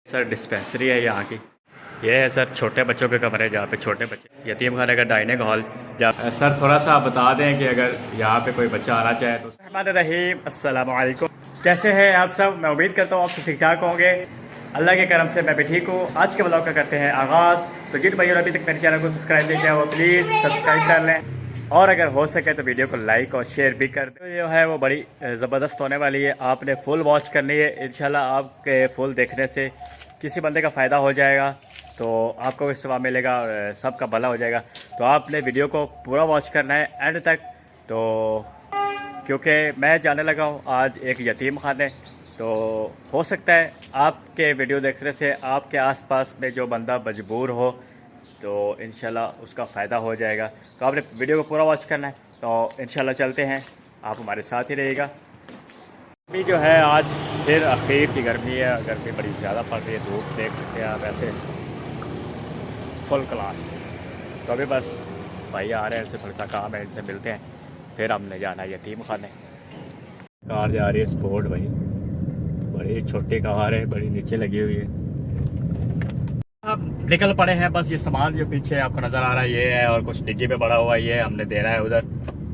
Sir dispensary है यहाँ की। ये है सर छोटे बच्चों के कमरे जहाँ पे छोटे बच्चे, यतीम खाने का डाइनिंग हॉल। जहाँ सर थोड़ा सा आप बता दें कि अगर यहाँ पे कोई बच्चा आना चाहे तो। रहमान रहीम, अस्सलाम वालेकुम। कैसे हैं आप सब? मैं उम्मीद करता हूँ आप सब ठीक ठाक होंगे। अल्लाह के करम से मैं भी ठीक हूँ। आज के ब्लॉग का करते हैं आगाज़। तो जिन भाइयों ने अभी तक मेरे चैनल को सब्सक्राइब नहीं किया वो प्लीज़ सब्सक्राइब कर लें, और अगर हो सके तो वीडियो को लाइक और शेयर भी कर दें। तो जो है वो बड़ी ज़बरदस्त होने वाली है, आपने फुल वॉच करनी है। इंशाल्लाह आपके फुल देखने से किसी बंदे का फ़ायदा हो जाएगा, तो आपको भी सवाब मिलेगा और सबका भला हो जाएगा। तो आपने वीडियो को पूरा वॉच करना है एंड तक। तो क्योंकि मैं जाने लगा हूँ आज एक यतीम खाने, तो हो सकता है आपके वीडियो देखने से आपके आसपास में जो बंदा मजबूर हो तो इंशाल्लाह उसका फ़ायदा हो जाएगा। तो आपने वीडियो को पूरा वॉच करना है। तो इंशाल्लाह चलते हैं, आप हमारे साथ ही रहिएगा। अभी जो है आज फिर आखिर की गर्मी है, गर्मी बड़ी ज़्यादा पड़ रही है, धूप देख सकते हैं आप ऐसे फुल क्लास। तो अभी बस भाई आ रहे हैं, इनसे थोड़ा सा काम है, इनसे मिलते हैं, फिर हमने जाना है यतीम खाने। कार जा रही है स्पोर्ट भाई, बड़ी छोटी कार है, बड़ी नीचे लगी हुई है। अब निकल पड़े हैं, बस ये सामान जो पीछे आपको नज़र आ रहा है ये है, और कुछ डिग्गी पे पड़ा हुआ है ये हमने देना है उधर।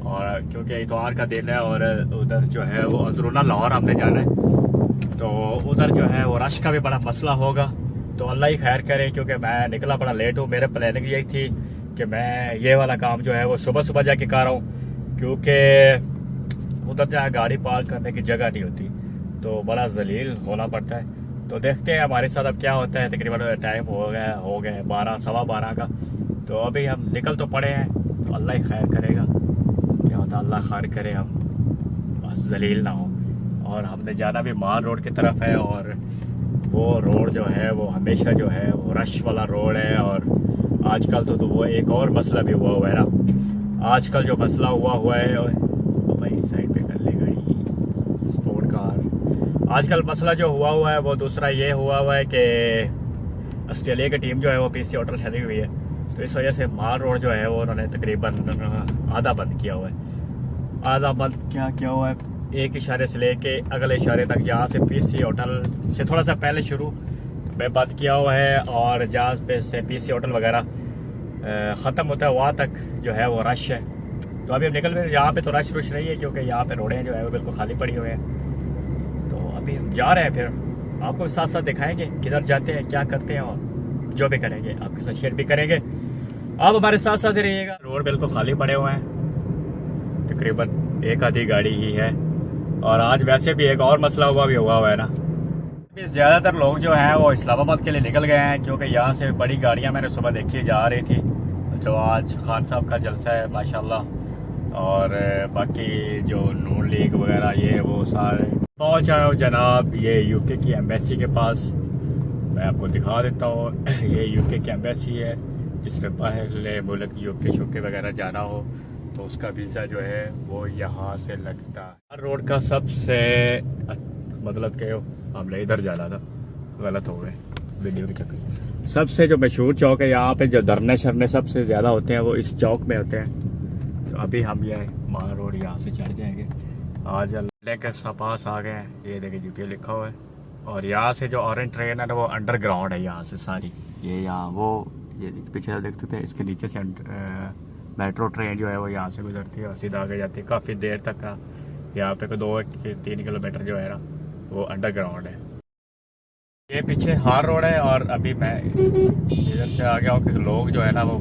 और क्योंकि इतवार का दिन है और उधर जो है वो अंदरूना लाहौर हमने जाना है, तो उधर जो है वो रश का भी बड़ा मसला होगा। तो अल्लाह ही खैर करे, क्योंकि मैं निकला बड़ा लेट हूँ। मेरे प्लानिंग यही थी कि मैं ये वाला काम जो है वो सुबह सुबह जाके कर रहा हूँ, क्योंकि उधर जहाँ गाड़ी पार्क करने की जगह नहीं होती तो बड़ा जलील होना पड़ता है। तो देखते हैं हमारे साथ अब क्या होता है। तकरीबन टाइम हो गया 12 सवा 12 का। तो अभी हम निकल तो पड़े हैं, तो अल्लाह ही खैर करेगा, क्या होता है अल्लाह खैर करे, हम बस जलील ना हो। और हमने जाना भी माल रोड की तरफ है, और वो रोड जो है वो हमेशा जो है वो रश वाला रोड है। और आजकल तो वो एक और मसला भी हुआ है ना, आजकल जो मसला हुआ है, तो भाई साइड पे कर ले गाड़ी, स्पोर्ट कार। आजकल मसला जो हुआ है वो दूसरा ये हुआ है कि ऑस्ट्रेलिया की टीम जो है वो पीसी होटल ठहरी हुई है, तो इस वजह से माल रोड जो है वो उन्होंने तकरीबन आधा बंद किया हुआ है। आधा बंद क्या किया हुआ है, एक इशारे से लेके अगले इशारे तक, यहाँ से पीसी होटल से थोड़ा सा पहले शुरू में बंद किया हुआ है, और जहाँ पे से पीसी होटल वगैरह ख़त्म होता है वहाँ तक जो है वो रश है। तो अभी हम निकल रहे हैं, यहाँ पे तो रश नहीं है, क्योंकि यहाँ पे रोडें जो है वो बिल्कुल खाली पड़ी हुई हैं। तो अभी हम जा रहे हैं, फिर आपको साथ साथ दिखाएंगे किधर जाते हैं, क्या करते हैं, और जो भी करेंगे आपके साथ शेयर भी करेंगे। आप हमारे साथ साथ रहिएगा। रोड बिल्कुल खाली पड़े हुए हैं, तकरीबन एक आधी गाड़ी ही है। और आज वैसे भी एक और मसला हुआ है ना, ज़्यादातर लोग जो हैं वो इस्लामाबाद के लिए निकल गए हैं, क्योंकि यहाँ से बड़ी गाड़ियाँ मैंने सुबह देखी जा रही थी, जो आज खान साहब का जलसा है माशाल्लाह। और बाकी जो नून लीग वगैरह ये वो सारे पहुँच आए हो जनाब। ये यूके की एम्बेसी के पास मैं आपको दिखा देता हूँ। ये यूके की एम्बेसी है, जिसके बाहर मुल्क यूके शोके वगैरह जाना हो तो उसका वीज़ा जो है वो यहाँ से लगता है। रोड का सबसे मतलब कि हमने इधर जाना था, गलत हो गए वीडियो के चक्कर। सबसे जो मशहूर चौक है यहाँ पे, जो धरने शरने सबसे ज़्यादा होते हैं वो इस चौक में होते हैं। तो अभी हम ये माल रोड यहाँ से चढ़ जाएंगे। आज अल्लाह के पास आ गए हैं, ये देखिए जीपीएस लिखा हुआ है। और यहाँ से जो ऑरेंज ट्रेन है ना वो अंडरग्राउंड है, यहाँ से सारी ये यहाँ वो ये पीछे देख सकते हैं, इसके नीचे से मेट्रो ट्रेन जो है वो यहाँ से गुजरती है और सीधा आगे जाती है काफ़ी देर तक का। यहाँ पे 2-3 किलोमीटर जो है ना वो अंडरग्राउंड है। ये पीछे हार रोड है, और अभी मैं इधर से आ गया हूँ कि लोग जो है ना वो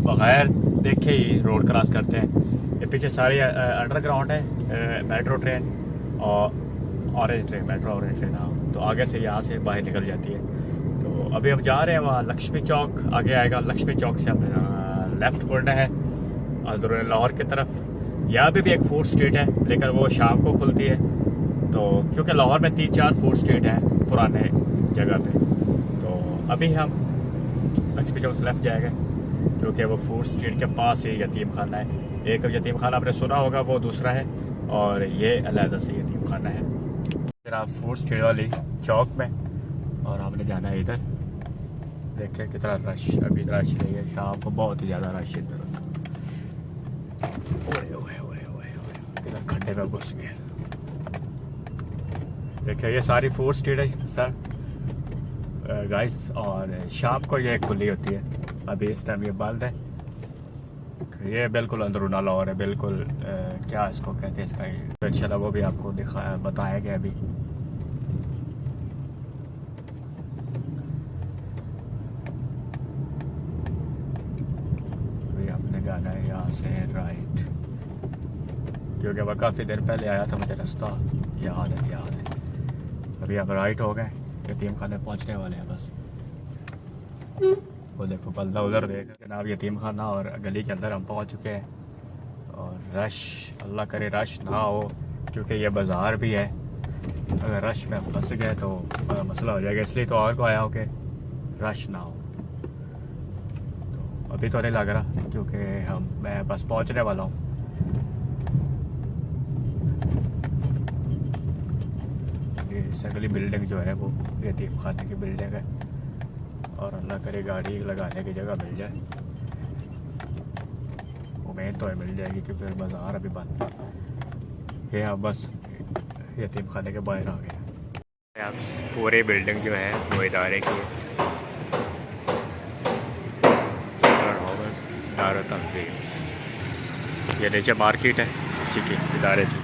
बगैर देखे ही रोड क्रॉस करते हैं। ये पीछे सारी अंडरग्राउंड है मेट्रो ट्रेन और orange train, metro orange train. हाँ, तो आगे से यहाँ से बाहर निकल जाती है। तो अभी हम जा रहे हैं वहाँ लक्ष्मी चौक आगे आएगा, लक्ष्मी चौक से हमने लेफ़्ट मुड़ना है और लाहौर की तरफ। यहाँ पे भी एक फूड स्ट्रीट है, लेकिन वो शाम को खुलती है। तो क्योंकि लाहौर में 3-4 फूड स्ट्रीट हैं पुराने जगह पे, तो अभी हम लक्ष्मी चौक से लेफ्ट जाएंगे, क्योंकि वो फूड स्ट्रीट के पास ही यतीम खाना है। एक यतीम खाना आपने सुना होगा, वो दूसरा है, और ये अलहदा से यतीम खाना है। फिर आप फूड स्ट्रीट वाली चौक में, और हमने जाना है इधर। देखिए कितना रश, अभी रश नहीं है, शाम को बहुत ही ज़्यादा रश इधर होता है। किधर खड्डे में घुस गए। देखिए ये सारी फूड स्ट्रीट है सर, गाइस, और शाम को ये खुली होती है। अभी इस टाइम ये बंद है। ये बिल्कुल अंदरूना लाहौर है, बिल्कुल क्या इसको कहते हैं इसका, तो इंशाल्लाह वो भी आपको दिखाया बताया गया अभी। आपने जाना है यहाँ से राइट, क्योंकि वह काफ़ी देर पहले आया था, मुझे रास्ता याद है। अभी आप राइट हो गए, यतीम खाने पहुँचने वाले हैं बस। वो देखो बल्दा उधर देख जनाब, यतीम खाना, और गली के अंदर हम पहुँच चुके हैं। और रश, अल्लाह करे रश ना हो, क्योंकि ये बाज़ार भी है। अगर रश में फंस गए तो मसला हो जाएगा, इसलिए तो और को आया हो कि रश ना हो। तो अभी तो नहीं लग रहा, क्योंकि मैं बस पहुँचने वाला हूँ। अगली बिल्डिंग जो है वो यतीम खाने की बिल्डिंग है, और अल्लाह करे गाड़ी लगाने की जगह मिल जाए। उम्मीद तो है मिल जाएगी, क्योंकि बाज़ार अभी बंद है। ये हम बस यतीम खाने के बाहर आ गए। अब पूरी बिल्डिंग जो है वो इदारे की है, दारुल तंज़ीम। ये नीचे मार्केट है इसी की, इदारे की।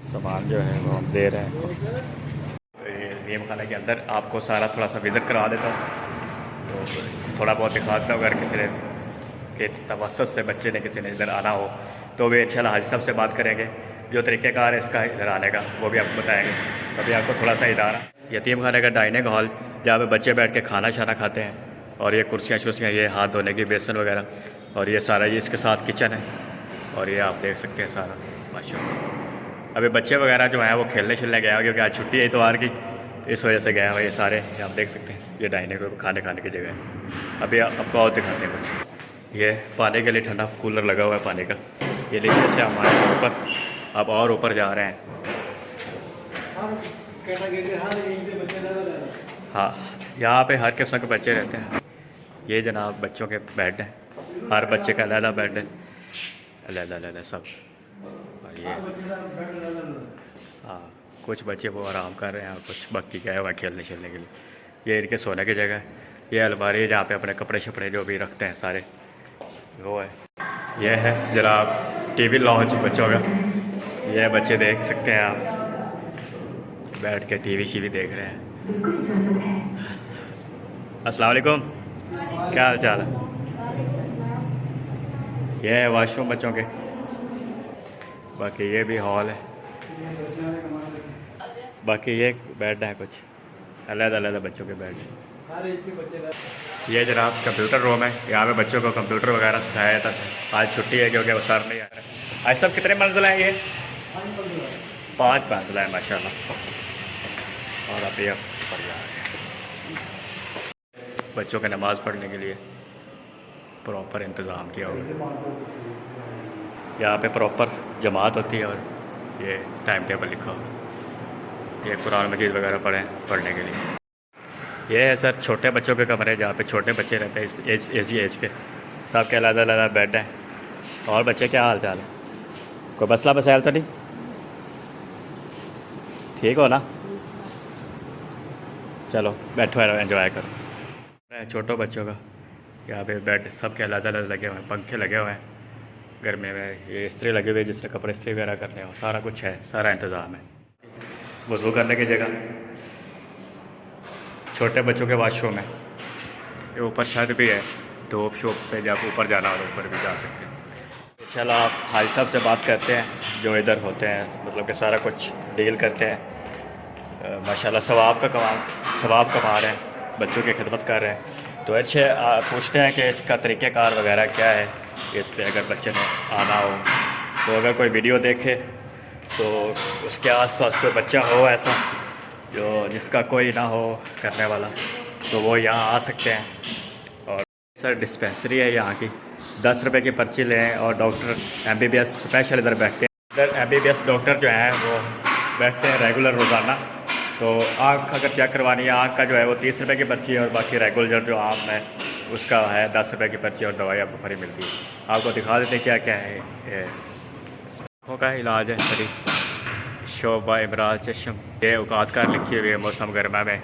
सामान जो है वो हम दे रहे हैं। यतीम खाने के अंदर आपको सारा थोड़ा सा विज़िट करा देता हूँ, तो थोड़ा बहुत दिखाता हूँ। अगर किसी ने के तवस्सुत से बच्चे ने किसी ने इधर आना हो तो वे इंशाल्लाह हाजी साहब से बात करेंगे, जो तरीक़ेकार है इसका इधर आने का वो भी आपको बताएंगे। अभी आपको थोड़ा सा इदारा यतीम खाने का डाइनिंग हॉल, जहाँ पे बच्चे बैठ के खाना शाना खाते हैं, और ये कुर्सियाँ शुर्सियाँ, ये हाथ धोने की बेसन वगैरह, और ये सारा ये इसके साथ किचन है। और ये आप देख सकते हैं सारा माशाल्लाह। अभी बच्चे वगैरह जो हैं वो खेलने शिलने गए हैं, क्योंकि आज छुट्टी है इतवार की, इस वजह से गया हुआ। ये सारे आप देख सकते हैं, ये डाइनिंग खाने की जगह है। अभी आपको और दिखाते हैं कुछ। ये पानी के लिए ठंडा कूलर लगा हुआ है पानी का। ये नीचे से हमारे ऊपर, अब और ऊपर जा रहे हैं। हाँ, यहाँ पे हर किस्म के बच्चे रहते हैं। ये जनाब बच्चों के बेड हैं, हर बच्चे का अलग बेड है, अलग सब। और ये हाँ, कुछ बच्चे वो आराम कर रहे हैं, और कुछ बाकी गए हुए खेलने खेलने के लिए। ये इनके सोने की जगह है। ये अलमारी है जहाँ पे अपने कपड़े शपड़े जो भी रखते हैं सारे, वो है। ये है जनाब टीवी लॉन्च बच्चों का। ये बच्चे देख सकते हैं आप, बैठ के टीवी शीवी देख रहे हैं। अस्सलाम वालेकुम, क्या हाल चाल है? ये है वाशरूम बच्चों के। बाकी ये भी हॉल है, बाकी ये बेड है, कुछ अलग बच्चों के बेड। ये जनाब कंप्यूटर रूम है, यहाँ पे बच्चों को कंप्यूटर वगैरह सिखाया जाता है। आज छुट्टी है क्योंकि वो सर नहीं आ रहा है। आज सब कितने मंजिला है? ये 5 मंजिला है माशाल्लाह। और अभी अब ऊपर जा रहे हैं। बच्चों के नमाज़ पढ़ने के लिए प्रॉपर इंतज़ाम किया हुआ। यहाँ पे प्रॉपर जमात होती है, और ये टाइम टेबल लिखा हुआ। ये कुरान मजीद वगैरह पढ़ने के लिए। ये है सर छोटे बच्चों के कमरे, जहाँ पे छोटे बच्चे रहते हैं इस एज के। सब के अलग बेड हैं। और बच्चे क्या हाल चाल है? कोई मसला मसाइल तो नहीं? ठीक हो ना? चलो बैठो, एंजॉय करो। छोटों बच्चों का यहाँ पे बेड सब के अलग लगे हुए हैं, पंखे लगे हुए हैं। गर्मी में ये इस्त्री लगे हुए, जिससे कपड़े इस्त्री वगैरह करने हो, सारा कुछ है, सारा इंतज़ाम है। वज़ू करने की जगह, छोटे बच्चों के वाशरूम है। ये ऊपर छत भी है, धूप शोप पे जब ऊपर जाना हो तो ऊपर भी जा सकते हैं। चलो आप हाजी साहब से बात करते हैं, जो इधर होते हैं, मतलब कि सारा कुछ डील करते हैं। माशाल्लाह सवाब कमा रहे हैं, बच्चों की खिदमत कर रहे हैं। तो अच्छे पूछते हैं कि इसका तरीक़ेकार वगैरह क्या है। इस पे अगर बच्चे ने आना हो तो अगर कोई वीडियो देखे तो उसके आसपास कोई बच्चा हो ऐसा जो जिसका कोई ना हो करने वाला, तो वो यहाँ आ सकते हैं। और सर डिस्पेंसरी है यहाँ की, 10 रुपये की पर्ची लें, और डॉक्टर MBBS स्पेशल इधर बैठते हैं। इधर MBBS डॉक्टर जो हैं वो बैठते हैं रेगुलर रोज़ाना। तो आँख अगर चेक करवानी है, आँख का जो है वो 30 रुपये की पर्ची है, और बाकी रेगुलर जो आम है उसका है 10 रुपये की पर्ची, और दवाई आपको फ्री मिलती है। आपको दिखा देते क्या क्या है। आँखों का इलाज है फ्री। शोभा इमराज चश्म, ये औकात कार लिखी हुई है। मौसम गर्मा में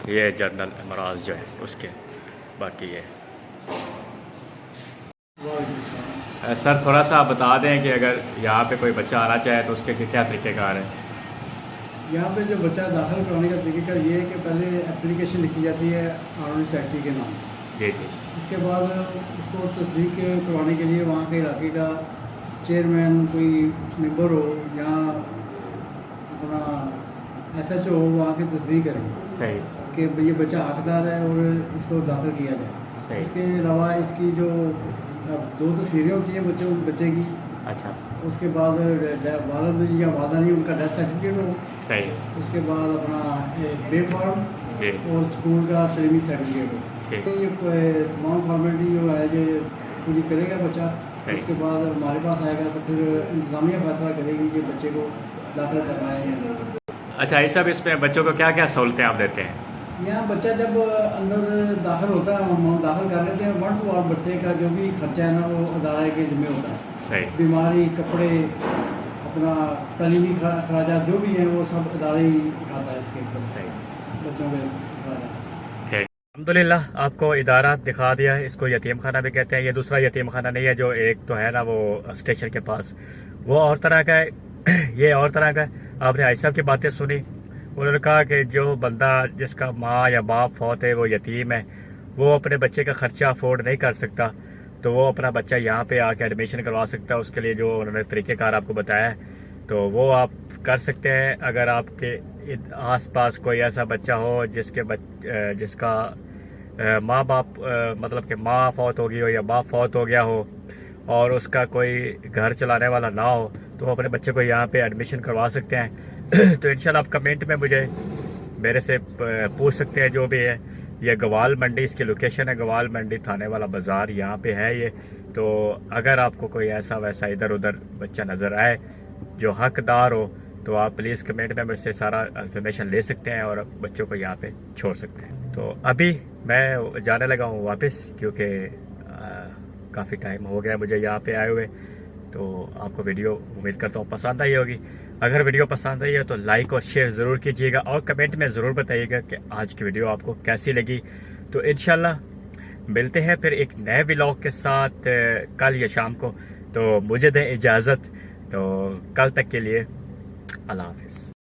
ये जनरल इमराज जो है उसके, बाकी ये सर थोड़ा सा आप बता दें कि अगर यहाँ पे कोई बच्चा आना चाहे तो उसके क्या तरीक़ेकार है? यहाँ पे जो बच्चा दाखिल करवाने का तरीका ये है कि पहले एप्लीकेशन लिखी जाती है आर्मी सेक्रेटरी के नाम। जी जी। उसके बाद उसको तस्दीक करवाने के लिए वहाँ के इलाके का चेयरमैन कोई मेंबर हो या अपना SHO हो, वहाँ की तस्दीक करें सही कि ये बच्चा हकदार है और इसको दाखिल किया जाए। सही। इसके अलावा इसकी जो 2 तस्वीरें होती हैं बच्चे की। अच्छा। उसके बाद वालिद या वालदा नहीं उनका डेथ सर्टिफिकेट हो। सही। उसके बाद अपना बे फॉर्म जी। और स्कूल का सलीमी सर्टिफिकेट हो। ठीक। ये तमाम फॉर्मेलिटी जो है जो पूरी करेगा बच्चा, उसके बाद हमारे पास आएगा तो फिर इंतजामिया फैसला करेगी ये बच्चे को दाखिल करवाएं या नहीं। अच्छा, ये सब इसमें बच्चों को क्या क्या सहूलतें आप देते हैं? यहाँ बच्चा जब अंदर दाखिल होता है हम दाखिल कर लेते हैं 1 to 8 बच्चे का जो भी खर्चा है ना वो अदारे के जिम्मे होता है। सही। बीमारी, कपड़े, अपना तालीमी खराजात जो भी हैं वो सब अदारे ही उठाता है इसके ऊपर। सही। बच्चों के खराजात। ठीक, अल्हम्दुलिल्लाह आपको इदारा दिखा दिया है। इसको यतीम खाना भी कहते हैं। ये दूसरा यतीम खाना नहीं है, जो एक तो है ना वो स्टेशन के पास, वो और तरह का है ये और तरह का है। आपने आई साहब की बातें सुनी, उन्होंने कहा कि जो बंदा जिसका माँ या बाप फौत है, वो यतीम है, वो अपने बच्चे का खर्चा अफोर्ड नहीं कर सकता, तो वो अपना बच्चा यहाँ पे आके एडमिशन करवा सकता है। उसके लिए जो उन्होंने तरीक़ेकार आपको बताया है तो वो आप कर सकते हैं। अगर आपके आसपास कोई ऐसा बच्चा हो जिसका माँ बाप मतलब कि माँ फौत हो गई हो या बाप फौत हो गया हो और उसका कोई घर चलाने वाला ना हो, तो वो अपने बच्चे को यहाँ पे एडमिशन करवा सकते हैं। तो इंशाल्लाह आप कमेंट में मुझे मेरे से पूछ सकते हैं जो भी है। ये गवाल मंडी इसकी लोकेशन है, गवाल मंडी थाने वाला बाज़ार यहाँ पे है ये। तो अगर आपको कोई ऐसा वैसा इधर उधर बच्चा नज़र आए जो हकदार हो, तो आप प्लीज़ कमेंट में मुझसे सारा इन्फॉर्मेशन ले सकते हैं और बच्चों को यहाँ पे छोड़ सकते हैं। तो अभी मैं जाने लगा हूँ वापस, क्योंकि काफ़ी टाइम हो गया मुझे यहाँ पे आए हुए। तो आपको वीडियो उम्मीद करता हूँ पसंद आई होगी। अगर वीडियो पसंद आई है तो लाइक और शेयर ज़रूर कीजिएगा और कमेंट में ज़रूर बताइएगा कि आज की वीडियो आपको कैसी लगी। तो इंशाल्लाह मिलते हैं फिर एक नए व्लॉग के साथ कल या शाम को। तो मुझे दें इजाज़त, तो कल तक के लिए अल्लाह हाफिज़।